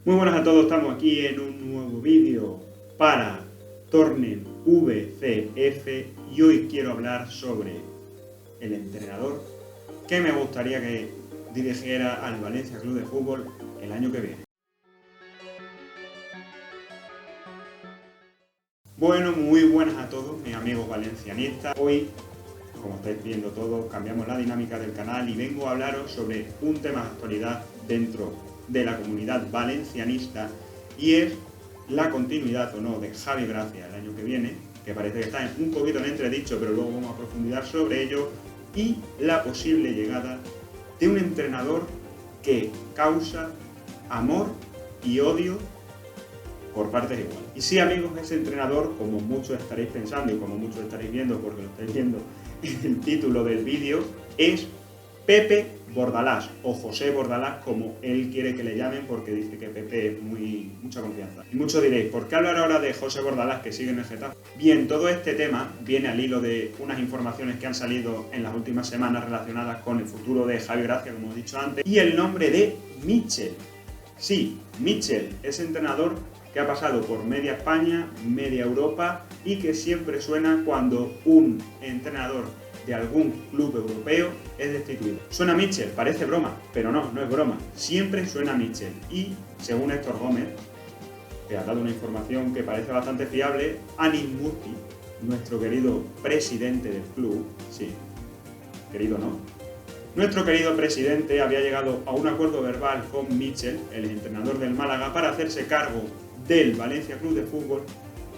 Muy buenas a todos, estamos aquí en un nuevo vídeo para Tornen VCF y hoy quiero hablar sobre el entrenador que me gustaría que dirigiera al Valencia Club de Fútbol el año que viene. Bueno, muy buenas a todos mis amigos valencianistas. Hoy, como estáis viendo todos, cambiamos la dinámica del canal y vengo a hablaros sobre un tema de actualidad dentro de la comunidad valencianista y es la continuidad o no de Javi Gracia el año que viene, que parece que está un poquito en entredicho, pero luego vamos a profundizar sobre ello, y la posible llegada de un entrenador que causa amor y odio por partes iguales. Y sí, amigos, ese entrenador, como muchos estaréis pensando y como muchos estaréis viendo, porque lo estáis viendo en el título del vídeo, es Pepe Bordalás, o José Bordalás, como él quiere que le llamen, porque dice que Pepe es mucha confianza. Y muchos diréis, ¿por qué hablar ahora de José Bordalás, que sigue en el Getafe? Bien, todo este tema viene al hilo de unas informaciones que han salido en las últimas semanas relacionadas con el futuro de Javi Gracia, como he dicho antes, y el nombre de Michel. Sí, Michel, ese entrenador que ha pasado por media España, media Europa y que siempre suena cuando un entrenador de algún club europeo es destituido. Suena Michel, parece broma, pero no es broma. Siempre suena Michel. Y, según Héctor Gómez, que ha dado una información que parece bastante fiable, Anil Murti, nuestro querido presidente del club, sí, querido no, nuestro querido presidente había llegado a un acuerdo verbal con Michel, el entrenador del Málaga, para hacerse cargo del Valencia Club de Fútbol,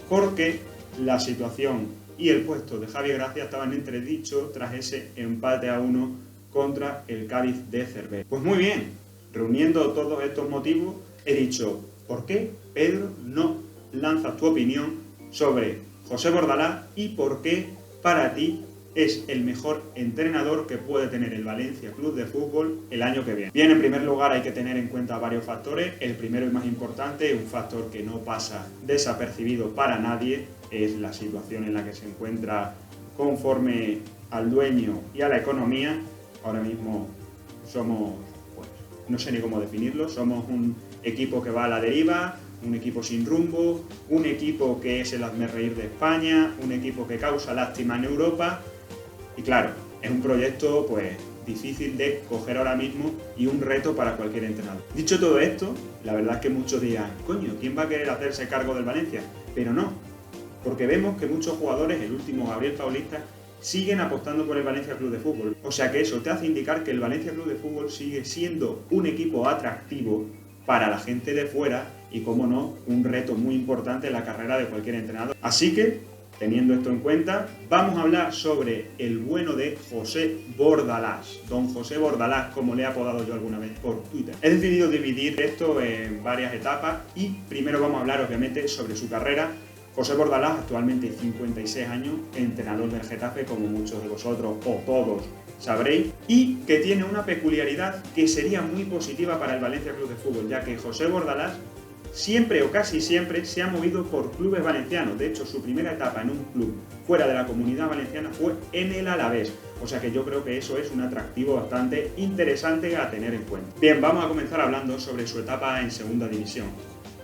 porque la situación y el puesto de Javi Gracia estaban en entredicho tras ese empate a 1 contra el Cádiz de Cervera. Pues muy bien, reuniendo todos estos motivos, he dicho, ¿por qué, Pedro, no lanzas tu opinión sobre José Bordalás y por qué para ti es el mejor entrenador que puede tener el Valencia Club de Fútbol el año que viene? Bien, en primer lugar hay que tener en cuenta varios factores. El primero y más importante, un factor que no pasa desapercibido para nadie, es la situación en la que se encuentra conforme al dueño y a la economía. Ahora mismo somos, pues, no sé ni cómo definirlo, somos un equipo que va a la deriva, un equipo sin rumbo, un equipo que es el hazmerreír de España, un equipo que causa lástima en Europa. Y claro, es un proyecto pues difícil de coger ahora mismo y un reto para cualquier entrenador. Dicho todo esto, la verdad es que muchos dirán, coño, ¿quién va a querer hacerse cargo del Valencia? Pero no, porque vemos que muchos jugadores, el último Gabriel Paulista, siguen apostando por el Valencia Club de Fútbol. O sea que eso te hace indicar que el Valencia Club de Fútbol sigue siendo un equipo atractivo para la gente de fuera y, como no, un reto muy importante en la carrera de cualquier entrenador. Así que, teniendo esto en cuenta, vamos a hablar sobre el bueno de José Bordalás. Don José Bordalás, como le he apodado yo alguna vez por Twitter. He decidido dividir esto en varias etapas y primero vamos a hablar, obviamente, sobre su carrera. José Bordalás, actualmente 56 años, entrenador del Getafe, como muchos de vosotros o todos sabréis, y que tiene una peculiaridad que sería muy positiva para el Valencia Club de Fútbol, ya que José Bordalás siempre o casi siempre se ha movido por clubes valencianos. De hecho, su primera etapa en un club fuera de la Comunidad Valenciana fue en el Alavés. O sea que yo creo que eso es un atractivo bastante interesante a tener en cuenta. Bien, vamos a comenzar hablando sobre su etapa en Segunda División.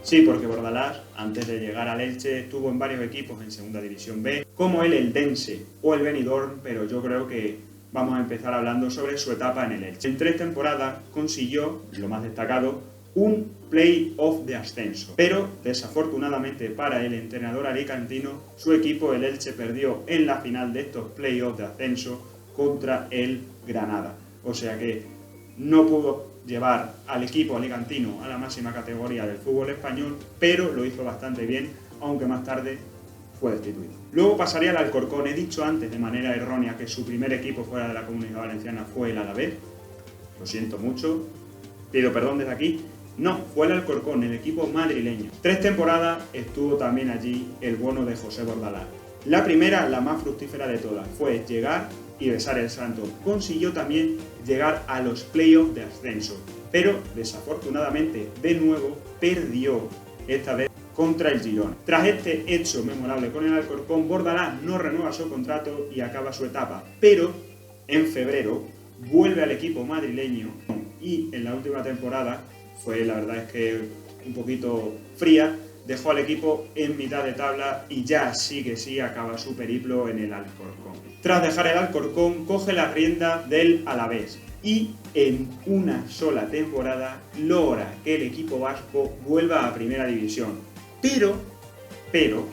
Sí, porque Bordalás, antes de llegar al Elche, estuvo en varios equipos en Segunda División B, como el Eldense o el Benidorm, pero yo creo que vamos a empezar hablando sobre su etapa en el Elche. En 3 temporadas consiguió, lo más destacado, un play-off de ascenso, pero desafortunadamente para el entrenador alicantino, su equipo, el Elche, perdió en la final de estos play-off de ascenso contra el Granada. O sea que no pudo llevar al equipo alicantino a la máxima categoría del fútbol español, pero lo hizo bastante bien, aunque más tarde fue destituido. Luego pasaría al Alcorcón. He dicho antes de manera errónea que su primer equipo fuera de la Comunidad Valenciana fue el Alavés. Lo siento mucho, pido perdón desde aquí. No, fue el Alcorcón, el equipo madrileño. 3 temporadas estuvo también allí el bueno de José Bordalás. La primera, la más fructífera de todas, fue llegar y besar el santo. Consiguió también llegar a los playoffs de ascenso, pero desafortunadamente de nuevo perdió, esta vez contra el Girona. Tras este hecho memorable con el Alcorcón, Bordalás no renueva su contrato y acaba su etapa, pero en febrero vuelve al equipo madrileño y en la última temporada la verdad es que un poquito fría, dejó al equipo en mitad de tabla y ya sí que sí acaba su periplo en el Alcorcón. Tras dejar el Alcorcón, coge la rienda del Alavés y en una sola temporada logra que el equipo vasco vuelva a Primera División. Pero,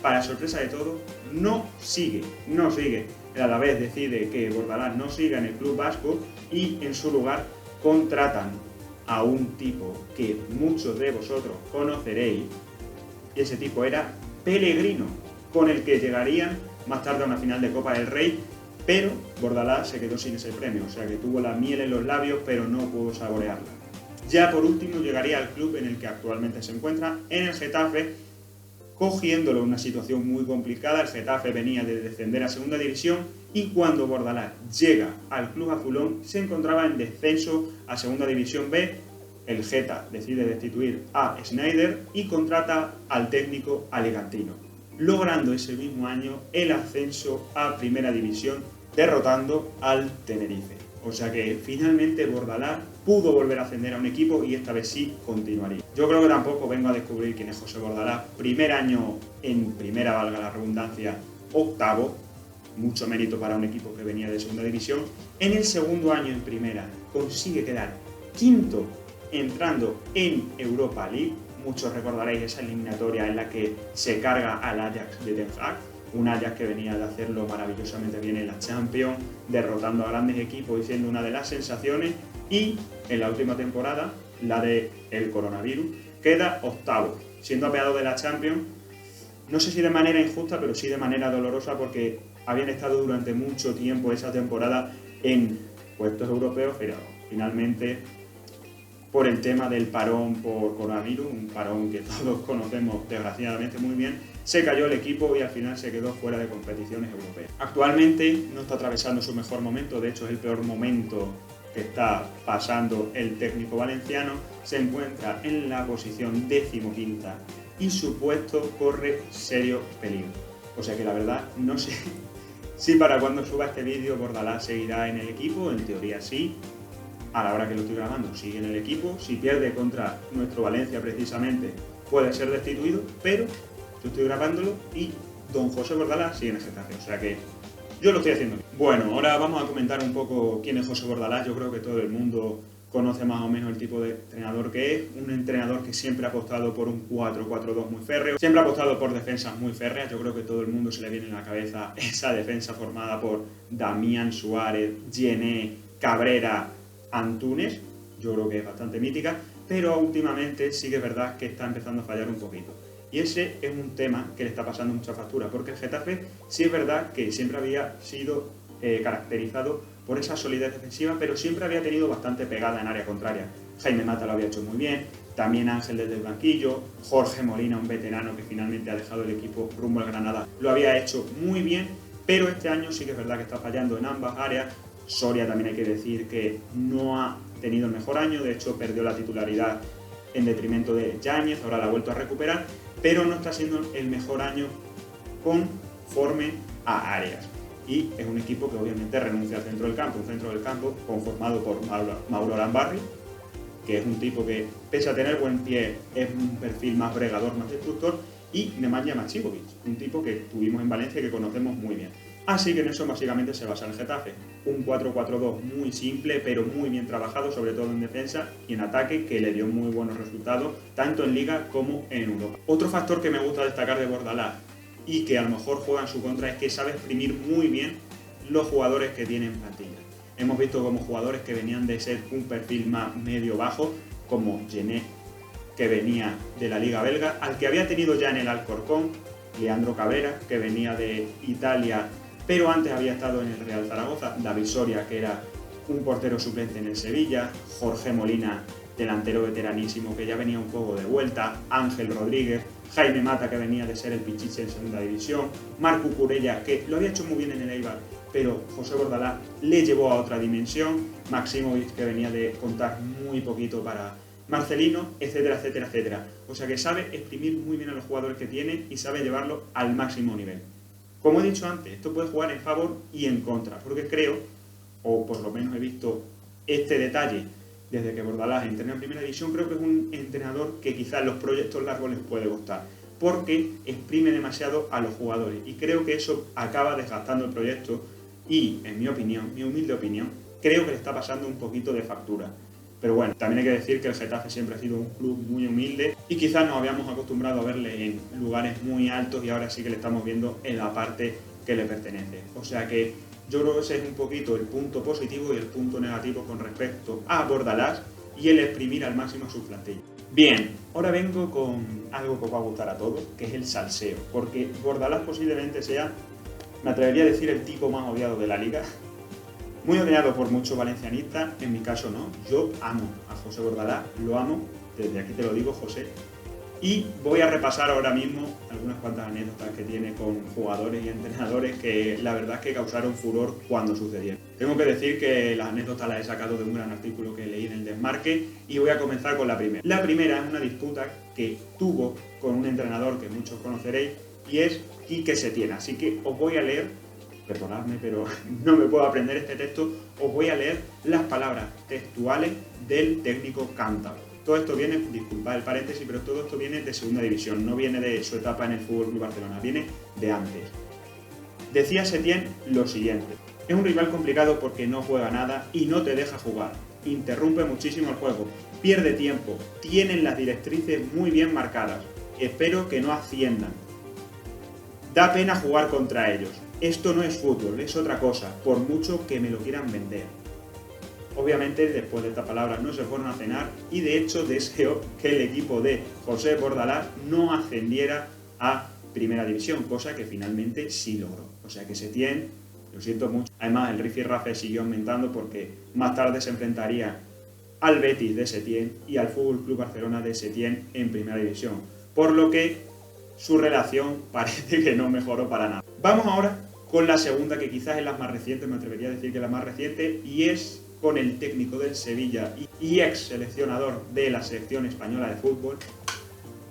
para sorpresa de todos, no sigue. El Alavés decide que Bordalás no siga en el club vasco y en su lugar contratan a un tipo que muchos de vosotros conoceréis, y ese tipo era Pellegrino, con el que llegarían más tarde a una final de Copa del Rey, pero Bordalás se quedó sin ese premio, o sea que tuvo la miel en los labios pero no pudo saborearla. Ya por último llegaría al club en el que actualmente se encuentra, en el Getafe, cogiéndolo en una situación muy complicada. El Getafe venía de descender a Segunda División y cuando Bordalás llega al club azulón se encontraba en descenso a Segunda División B. El Geta decide destituir a Schneider y contrata al técnico alicantino, logrando ese mismo año el ascenso a Primera División, derrotando al Tenerife. O sea que finalmente Bordalás pudo volver a ascender a un equipo y esta vez sí continuaría. Yo creo que tampoco vengo a descubrir quién es José Bordalás. Primer año en primera, valga la redundancia, octavo. Mucho mérito para un equipo que venía de Segunda División. En el segundo año en primera consigue quedar quinto entrando en Europa League. Muchos recordaréis esa eliminatoria en la que se carga al Ajax de Ten Hag, un Ajax que venía de hacerlo maravillosamente bien en la Champions, derrotando a grandes equipos y siendo una de las sensaciones, y en la última temporada, la del coronavirus, queda octavo, siendo apeado de la Champions, no sé si de manera injusta, pero sí de manera dolorosa, porque habían estado durante mucho tiempo esa temporada en puestos europeos, pero finalmente, por el tema del parón por coronavirus, un parón que todos conocemos desgraciadamente muy bien, se cayó el equipo y al final se quedó fuera de competiciones europeas. Actualmente no está atravesando su mejor momento, de hecho es el peor momento que está pasando el técnico valenciano, se encuentra en la posición 15ª y su puesto corre serio peligro. O sea que la verdad no sé si para cuando suba este vídeo Bordalás seguirá en el equipo, en teoría sí. A la hora que lo estoy grabando sigue en el equipo, si pierde contra nuestro Valencia precisamente puede ser destituido, pero yo estoy grabándolo y don José Bordalás sigue en el Getafe, o sea que yo lo estoy haciendo bien. Bueno, ahora vamos a comentar un poco quién es José Bordalás. Yo creo que todo el mundo conoce más o menos el tipo de entrenador que es, un entrenador que siempre ha apostado por un 4-4-2 muy férreo, siempre ha apostado por defensas muy férreas. Yo creo que todo el mundo se le viene en la cabeza esa defensa formada por Damián Suárez, Gené, Cabrera, Antúnez. Yo creo que es bastante mítica, pero últimamente sí que es verdad que está empezando a fallar un poquito. Y ese es un tema que le está pasando mucha factura, porque el Getafe sí es verdad que siempre había sido caracterizado por esa solidez defensiva, pero siempre había tenido bastante pegada en área contraria. Jaime Mata lo había hecho muy bien, también Ángel desde el banquillo, Jorge Molina, un veterano que finalmente ha dejado el equipo rumbo al Granada, lo había hecho muy bien, pero este año sí que es verdad que está fallando en ambas áreas. Soria también hay que decir que no ha tenido el mejor año, de hecho perdió la titularidad en detrimento de Yáñez, ahora la ha vuelto a recuperar, pero no está siendo el mejor año conforme a áreas. Y es un equipo que obviamente renuncia al centro del campo, un centro del campo conformado por Mauro Arambarri, que es un tipo que, pese a tener buen pie, es un perfil más bregador, más destructor, y Nemanja Maxibovic, un tipo que tuvimos en Valencia y que conocemos muy bien. Así que en eso básicamente se basa el Getafe, un 4-4-2 muy simple, pero muy bien trabajado, sobre todo en defensa y en ataque, que le dio muy buenos resultados, tanto en Liga como en Europa. Otro factor que me gusta destacar de Bordalás, y que a lo mejor juega en su contra, es que sabe exprimir muy bien los jugadores que tiene en plantilla. Hemos visto como jugadores que venían de ser un perfil más medio-bajo, como Gené, que venía de la Liga Belga, al que había tenido ya en el Alcorcón, Leandro Cabrera, que venía de Italia, pero antes había estado en el Real Zaragoza, David Soria, que era un portero suplente en el Sevilla, Jorge Molina, delantero veteranísimo, que ya venía un poco de vuelta, Ángel Rodríguez, Jaime Mata, que venía de ser el Pichiche en Segunda División, Marco Curella, que lo había hecho muy bien en el Eibar, pero José Bordalás le llevó a otra dimensión, Maksimovic, que venía de contar muy poquito para Marcelino, etcétera, etcétera, etcétera. O sea que sabe exprimir muy bien a los jugadores que tiene y sabe llevarlo al máximo nivel. Como he dicho antes, esto puede jugar en favor y en contra, porque creo, o por lo menos he visto este detalle desde que Bordalás entrena en primera división, creo que es un entrenador que quizás los proyectos largos les puede costar, porque exprime demasiado a los jugadores y creo que eso acaba desgastando el proyecto y, en mi opinión, mi humilde opinión, creo que le está pasando un poquito de factura. Pero bueno, también hay que decir que el Getafe siempre ha sido un club muy humilde y quizás nos habíamos acostumbrado a verle en lugares muy altos y ahora sí que le estamos viendo en la parte que le pertenece. O sea que yo creo que ese es un poquito el punto positivo y el punto negativo con respecto a Bordalás y el exprimir al máximo su plantilla. Bien, ahora vengo con algo que os va a gustar a todos, que es el salseo, porque Bordalás posiblemente sea, me atrevería a decir, el tipo más odiado de la liga. Muy odiado por muchos valencianistas, en mi caso no. Yo amo a José Bordalás, lo amo, desde aquí te lo digo, José. Y voy a repasar ahora mismo algunas cuantas anécdotas que tiene con jugadores y entrenadores que la verdad es que causaron furor cuando sucedieron. Tengo que decir que las anécdotas las he sacado de un gran artículo que leí en el Desmarque y voy a comenzar con la primera. La primera es una disputa que tuvo con un entrenador que muchos conoceréis y es Quique Setién. Así que os voy a leer, perdonadme, pero no me puedo aprender este texto, os voy a leer las palabras textuales del técnico cántabro. Todo esto viene, disculpad el paréntesis, pero todo esto viene de segunda división, no viene de su etapa en el FC Barcelona, viene de antes. Decía Setién lo siguiente: es un rival complicado porque no juega nada y no te deja jugar, interrumpe muchísimo el juego, pierde tiempo, tienen las directrices muy bien marcadas, espero que no asciendan. Da pena jugar contra ellos, esto no es fútbol, es otra cosa, por mucho que me lo quieran vender. Obviamente, después de estas palabras no se fueron a cenar y de hecho deseó que el equipo de José Bordalás no ascendiera a Primera División, cosa que finalmente sí logró. O sea que Setién, lo siento mucho. Además, el rifirrafe siguió aumentando porque más tarde se enfrentaría al Betis de Setién y al FC Barcelona de Setién en Primera División, por lo que su relación parece que no mejoró para nada. Vamos ahora con la segunda, que quizás es la más reciente, me atrevería a decir que la más reciente, y es con el técnico del Sevilla y ex seleccionador de la selección española de fútbol,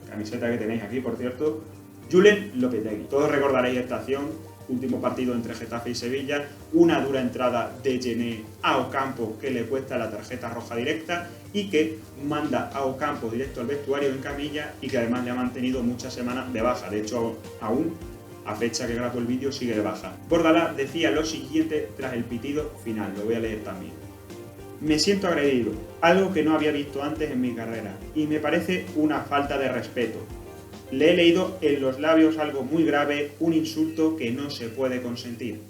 camiseta que tenéis aquí por cierto, Julen Lopetegui. Todos recordaréis esta acción, último partido entre Getafe y Sevilla, una dura entrada de Gené a Ocampo que le cuesta la tarjeta roja directa y que manda a Ocampo directo al vestuario en camilla y que además le ha mantenido muchas semanas de baja, de hecho aún a fecha que grabo el vídeo sigue de baja. Bordalás decía lo siguiente tras el pitido final, lo voy a leer también. Me siento agredido, algo que no había visto antes en mi carrera, y me parece una falta de respeto. Le he leído en los labios algo muy grave, un insulto que no se puede consentir.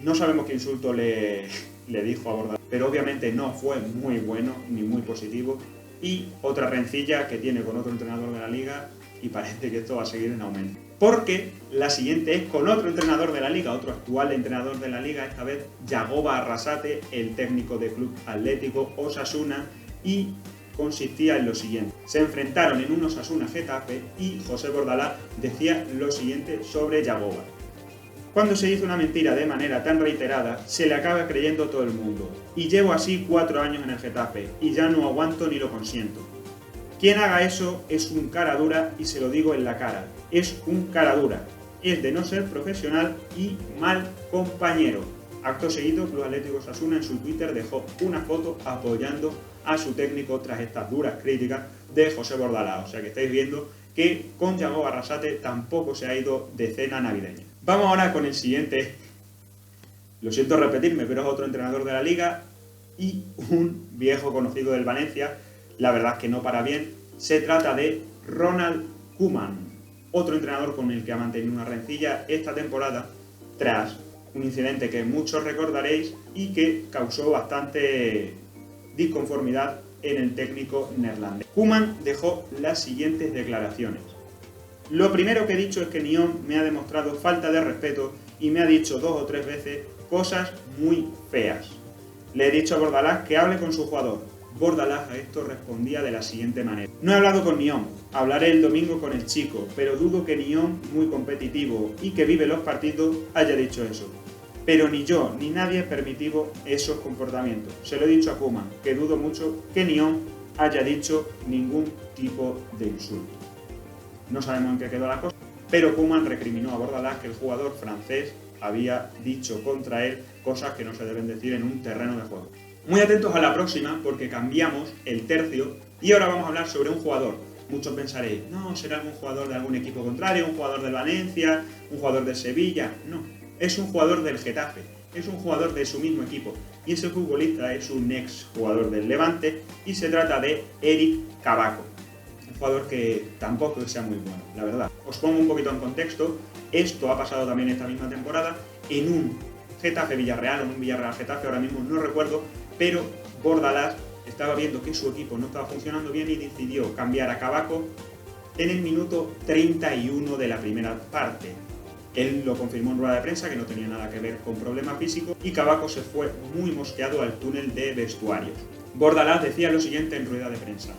No sabemos qué insulto le dijo a Bordalás, pero obviamente no fue muy bueno ni muy positivo. Y otra rencilla que tiene con otro entrenador de la liga, y parece que esto va a seguir en aumento. Porque la siguiente es con otro entrenador de la liga, otro actual entrenador de la liga, esta vez Yagoba Arrasate, el técnico del Club Atlético Osasuna, y consistía en lo siguiente. Se enfrentaron en un Osasuna Getafe y José Bordalás decía lo siguiente sobre Yagoba. Cuando se dice una mentira de manera tan reiterada, se le acaba creyendo todo el mundo. Y llevo así 4 años en el Getafe, y ya no aguanto ni lo consiento. Quien haga eso es un cara dura y se lo digo en la cara. Es un cara dura. Es de no ser profesional y mal compañero. Acto seguido, Club Atlético Osasuna en su Twitter dejó una foto apoyando a su técnico tras estas duras críticas de José Bordalás. O sea que estáis viendo que con Yagoba Arrasate tampoco se ha ido de cena navideña. Vamos ahora con el siguiente. Lo siento repetirme, pero es otro entrenador de la liga y un viejo conocido del Valencia. La verdad es que no para bien. Se trata de Ronald Koeman, otro entrenador con el que ha mantenido una rencilla esta temporada tras un incidente que muchos recordaréis y que causó bastante disconformidad en el técnico neerlandés. Koeman dejó las siguientes declaraciones. Lo primero que he dicho es que Nyom me ha demostrado falta de respeto y me ha dicho 2 o 3 veces cosas muy feas. Le he dicho a Bordalás que hable con su jugador. Bordalás a esto respondía de la siguiente manera. No he hablado con Nyom, hablaré el domingo con el chico, pero dudo que Nyom, muy competitivo y que vive los partidos, haya dicho eso. Pero ni yo ni nadie permitimos esos comportamientos. Se lo he dicho a Koeman, que dudo mucho que Nyom haya dicho ningún tipo de insulto. No sabemos en qué quedó la cosa, pero Koeman recriminó a Bordalás que el jugador francés había dicho contra él cosas que no se deben decir en un terreno de juego. Muy atentos a la próxima porque cambiamos el tercio y ahora vamos a hablar sobre un jugador. Muchos pensaréis, no, será algún jugador de algún equipo contrario, un jugador del Valencia, un jugador del Sevilla. No, es un jugador del Getafe, es un jugador de su mismo equipo. Y ese futbolista es un ex jugador del Levante y se trata de Eric Cavaco. Un jugador que tampoco sea muy bueno, la verdad. Os pongo un poquito en contexto. Esto ha pasado también esta misma temporada en un Getafe-Villarreal o en un Villarreal-Getafe, ahora mismo no recuerdo, pero Bordalás estaba viendo que su equipo no estaba funcionando bien y decidió cambiar a Cavaco en el minuto 31 de la primera parte. Él lo confirmó en rueda de prensa, que no tenía nada que ver con problemas físicos, y Cavaco se fue muy mosqueado al túnel de vestuarios. Bordalás decía lo siguiente en rueda de prensa: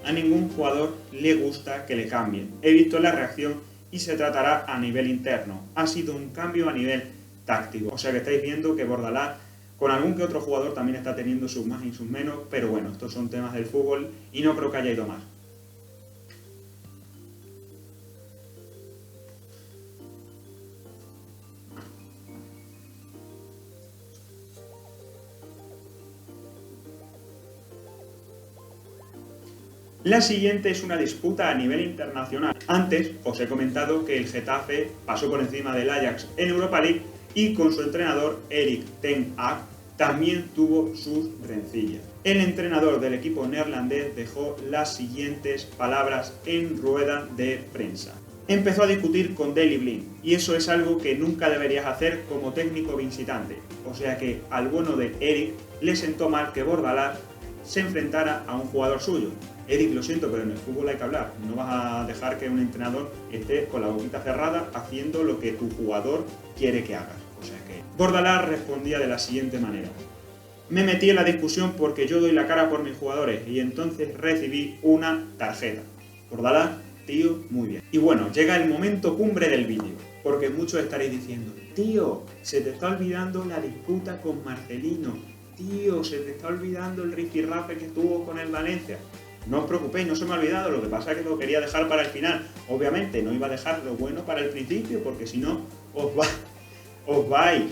a ningún jugador le gusta que le cambien. He visto la reacción y se tratará a nivel interno. Ha sido un cambio a nivel táctico. O sea que estáis viendo que Bordalás con algún que otro jugador también está teniendo sus más y sus menos, pero bueno, estos son temas del fútbol y no creo que haya ido más. La siguiente es una disputa a nivel internacional. Antes os he comentado que el Getafe pasó por encima del Ajax en Europa League y con su entrenador Erik ten Hag también tuvo sus rencillas. El entrenador del equipo neerlandés dejó las siguientes palabras en rueda de prensa. Empezó a discutir con Daley Blind y eso es algo que nunca deberías hacer como técnico visitante. O sea que al bueno de Eric le sentó mal que Bordalás se enfrentara a un jugador suyo. Eric, lo siento, pero en el fútbol hay que hablar. No vas a dejar que un entrenador esté con la boquita cerrada haciendo lo que tu jugador quiere que hagas. O sea que Bordalás respondía de la siguiente manera: me metí en la discusión porque yo doy la cara por mis jugadores y entonces recibí una tarjeta. Bordalás, tío, muy bien. Y bueno, llega el momento cumbre del vídeo, porque muchos estaréis diciendo: tío, se te está olvidando la disputa con Marcelino. Tío, se te está olvidando el rifirrafe que tuvo con el Valencia. No os preocupéis, no se me ha olvidado, lo que pasa es que lo quería dejar para el final. Obviamente no iba a dejar lo bueno para el principio, porque si no, os vais.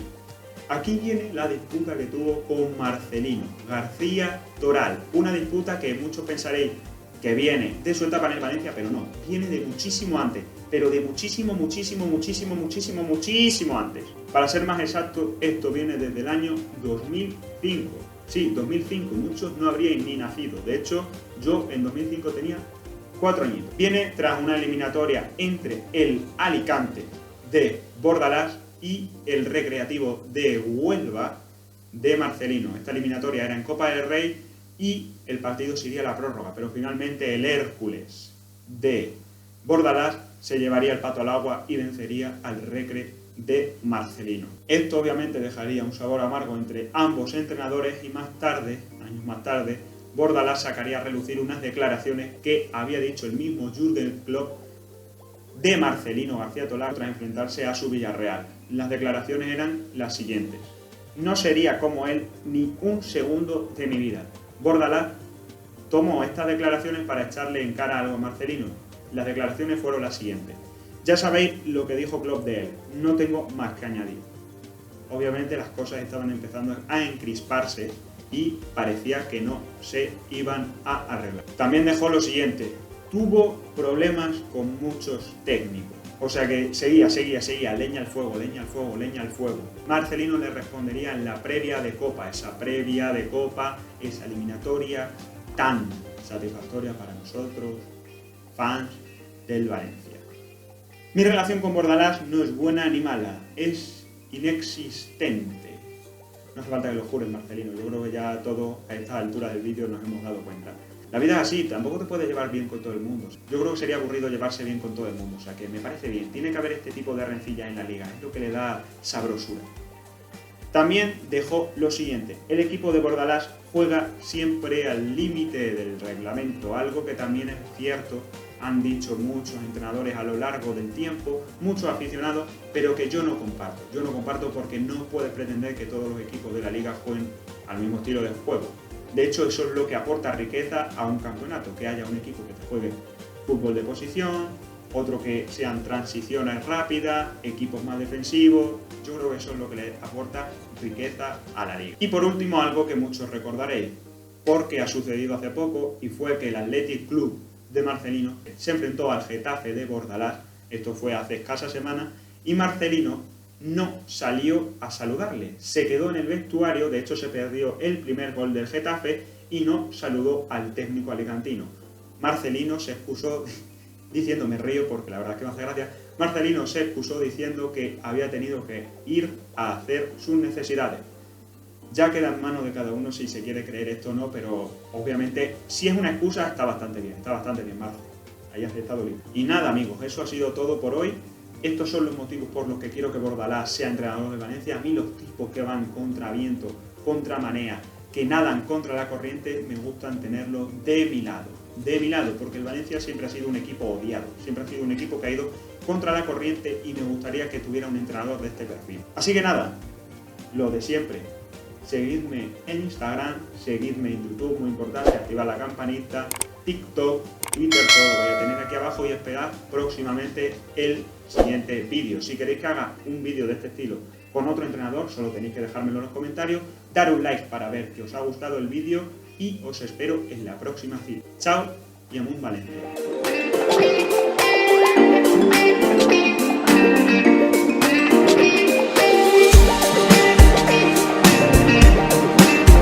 Aquí viene la disputa que tuvo con Marcelino García Toral. Una disputa que muchos pensaréis que viene de su etapa en el Valencia, pero no, viene de muchísimo antes. Pero de muchísimo antes. Para ser más exacto, esto viene desde el año 2005. Sí, 2005, muchos no habríais ni nacido. De hecho, yo en 2005 tenía 4 añitos. Viene tras una eliminatoria entre el Alicante de Bordalás y el Recreativo de Huelva de Marcelino. Esta eliminatoria era en Copa del Rey y el partido se iría a la prórroga, pero finalmente el Hércules de Bordalás se llevaría el pato al agua y vencería al Recre de Marcelino. Esto obviamente dejaría un sabor amargo entre ambos entrenadores y más tarde, años más tarde, Bordalás sacaría a relucir unas declaraciones que había dicho el mismo Jürgen Klopp de Marcelino García Toral tras enfrentarse a su Villarreal. Las declaraciones eran las siguientes: no sería como él ni un segundo de mi vida. Bordalás tomó estas declaraciones para echarle en cara algo a Marcelino. Las declaraciones fueron las siguientes: ya sabéis lo que dijo Klopp de él, no tengo más que añadir. Obviamente las cosas estaban empezando a encrisparse y parecía que no se iban a arreglar. También dejó lo siguiente: tuvo problemas con muchos técnicos. O sea que seguía, leña al fuego. Marcelino le respondería en la previa de Copa, esa eliminatoria tan satisfactoria para nosotros, fans del Valencia. Mi relación con Bordalás no es buena ni mala, es inexistente. No hace falta que lo jures, Marcelino, yo creo que ya todos a esta altura del vídeo nos hemos dado cuenta. La vida es así, tampoco te puedes llevar bien con todo el mundo. Yo creo que sería aburrido llevarse bien con todo el mundo, o sea que me parece bien. Tiene que haber este tipo de rencillas en la liga, es lo que le da sabrosura. También dejó lo siguiente: el equipo de Bordalás juega siempre al límite del reglamento, algo que también es cierto, han dicho muchos entrenadores a lo largo del tiempo, muchos aficionados, pero que yo no comparto. Yo no comparto porque no puedes pretender que todos los equipos de la liga jueguen al mismo estilo de juego. De hecho, eso es lo que aporta riqueza a un campeonato, que haya un equipo que te juegue fútbol de posición, otro que sean transiciones rápidas, equipos más defensivos. Yo creo que eso es lo que le aporta riqueza a la liga. Y por último, algo que muchos recordaréis, porque ha sucedido hace poco, y fue que el Athletic Club de Marcelino se enfrentó al Getafe de Bordalás, esto fue hace escasas semanas, y Marcelino no salió a saludarle, se quedó en el vestuario, de hecho se perdió el primer gol del Getafe y no saludó al técnico alicantino. Marcelino se excusó diciendo, me río porque la verdad es que me hace gracia, Marcelino se excusó diciendo que había tenido que ir a hacer sus necesidades. Ya queda en manos de cada uno si se quiere creer esto o no, pero obviamente si es una excusa está bastante bien Marce, ahí has estado bien. Y nada amigos, eso ha sido todo por hoy. Estos son los motivos por los que quiero que Bordalás sea entrenador de Valencia. A mí los tipos que van contra viento, contra marea, que nadan contra la corriente, me gustan tenerlos de mi lado, porque el Valencia siempre ha sido un equipo odiado, siempre ha sido un equipo que ha ido contra la corriente y me gustaría que tuviera un entrenador de este perfil. Así que nada, lo de siempre, seguidme en Instagram, seguidme en YouTube, muy importante, activar la campanita, TikTok, Twitter, todo lo voy a tener aquí abajo y esperad próximamente el siguiente vídeo. Si queréis que haga un vídeo de este estilo con otro entrenador, solo tenéis que dejármelo en los comentarios, dar un like para ver que os ha gustado el vídeo y os espero en la próxima cita. Chao y Amunt Valencia.